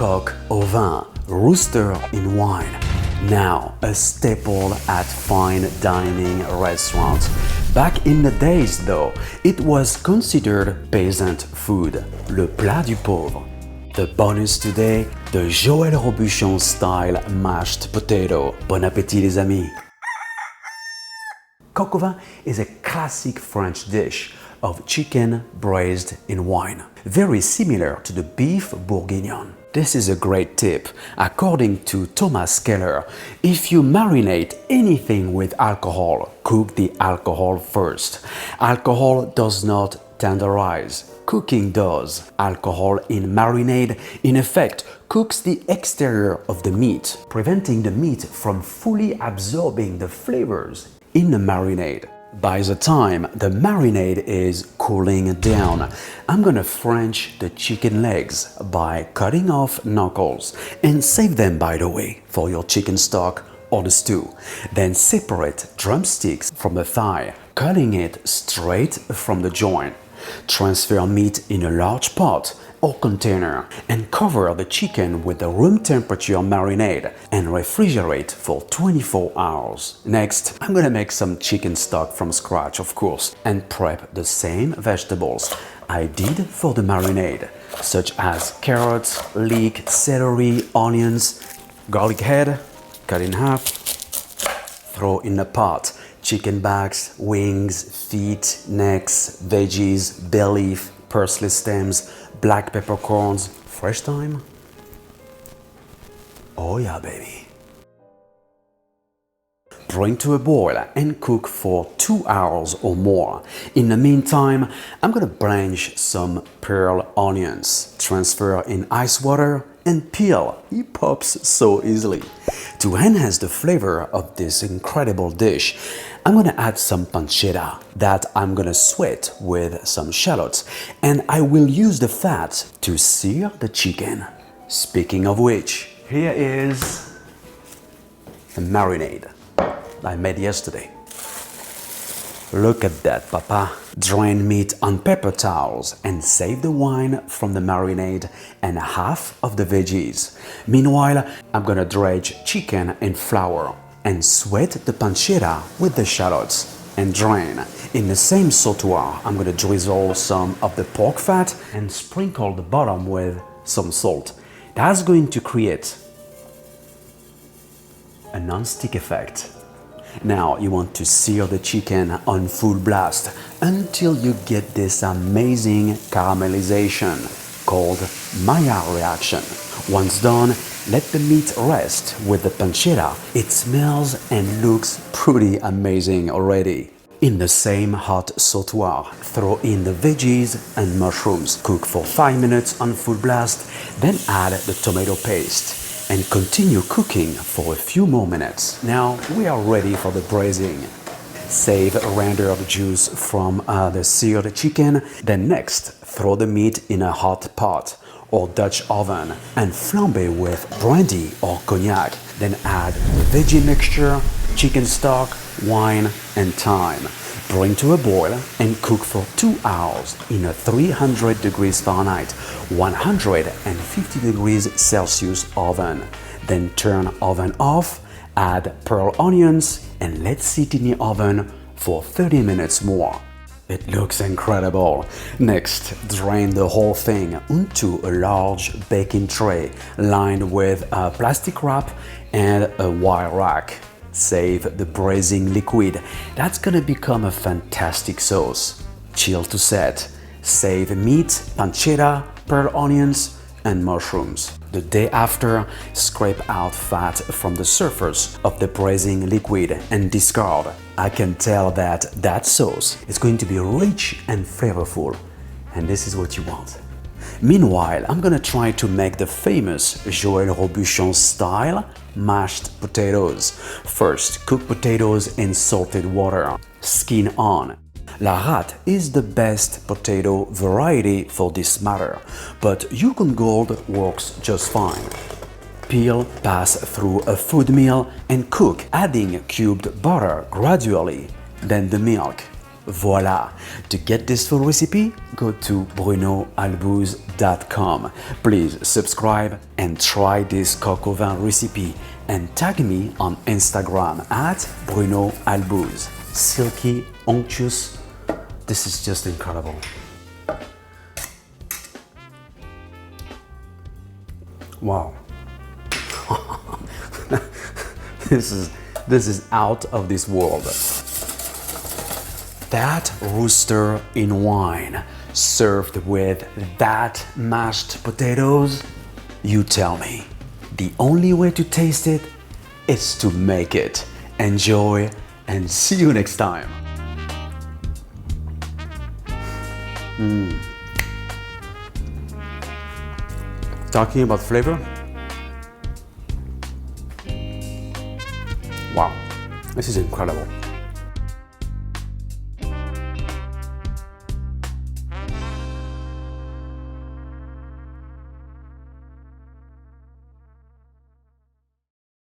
Coq Au Vin, Rooster in wine. Now a staple at fine dining restaurants. Back in the days though, it was considered peasant food, le plat du pauvre. The bonus today, the Joël Robuchon style mashed potato. Bon appétit les amis! Coq au vin is a classic French dish of chicken braised in wine, very similar to the beef bourguignon. This is a great tip. According to Thomas Keller, if you marinate anything with alcohol, cook the alcohol first. Alcohol does not tenderize. Cooking does. Alcohol in marinade, in effect, cooks the exterior of the meat, preventing the meat from fully absorbing the flavors in the marinade. By the time the marinade is cooling down, I'm gonna French the chicken legs by cutting off knuckles and save them, by the way, for your chicken stock or the stew. Then separate drumsticks from the thigh, cutting it straight from the joint. Transfer meat in a large pot or container and cover the chicken with the room temperature marinade and refrigerate for 24 hours. Next, I'm gonna make some chicken stock from scratch, of course, and prep the same vegetables I did for the marinade, such as carrots, leek, celery, onions, garlic head, cut in half, throw in a pot. Chicken backs, wings, feet, necks, veggies, bay leaf, parsley stems, black peppercorns, fresh thyme. Oh yeah, baby. Bring to a boil and cook for 2 hours or more. In the meantime, I'm gonna blanch some pearl onions, transfer in ice water and peel. He pops so easily. To enhance the flavor of this incredible dish, I'm gonna add some pancetta that I'm gonna sweat with some shallots, and I will use the fat to sear the chicken. Speaking of which, here is the marinade I made yesterday. Look at that, papa. Drain meat on paper towels and save the wine from the marinade and half of the veggies. Meanwhile, I'm gonna dredge chicken in flour and sweat the pancetta with the shallots and drain. In the same sautoir, I'm gonna drizzle some of the pork fat and sprinkle the bottom with some salt. That's going to create a non-stick effect. Now you want to sear the chicken on full blast until you get this amazing caramelization called Maillard reaction. Once done, let the meat rest with the pancetta. It smells and looks pretty amazing already. In the same hot sautoir, throw in the veggies and mushrooms. Cook for 5 minutes on full blast, then add the tomato paste and continue cooking for a few more minutes. Now we are ready for the braising. Save render the juice from the seared chicken. Then next, throw the meat in a hot pot or Dutch oven and flambe with brandy or cognac. Then add the veggie mixture, chicken stock, wine and thyme. Bring to a boil and cook for 2 hours in a 300 degrees Fahrenheit, 150 degrees Celsius oven. Then turn oven off, add pearl onions and let sit in the oven for 30 minutes more. It looks incredible. Next, drain the whole thing into a large baking tray lined with a plastic wrap and a wire rack. Save the braising liquid. That's gonna become a fantastic sauce. Chill to set. Save meat, pancetta, pearl onions, and mushrooms. The day after, scrape out fat from the surface of the braising liquid and discard. I can tell that that sauce is going to be rich and flavorful, and this is what you want. Meanwhile, I'm gonna try to make the famous Joël Robuchon style mashed potatoes. First, cook potatoes in salted water, skin on. La Rate is the best potato variety for this matter, but Yukon Gold works just fine. Peel, pass through a food mill and cook, adding cubed butter gradually, then the milk. Voila! To get this full recipe, go to brunoalbouze.com. Please subscribe and try this coq au vin recipe and tag me on Instagram at Bruno Albouze. Silky, unctuous. This is just incredible. Wow. This is out of this world. That rooster in wine served with that mashed potatoes, you tell me. The only way to taste it is to make it. Enjoy and see you next time. Talking about flavor. Wow, this is incredible.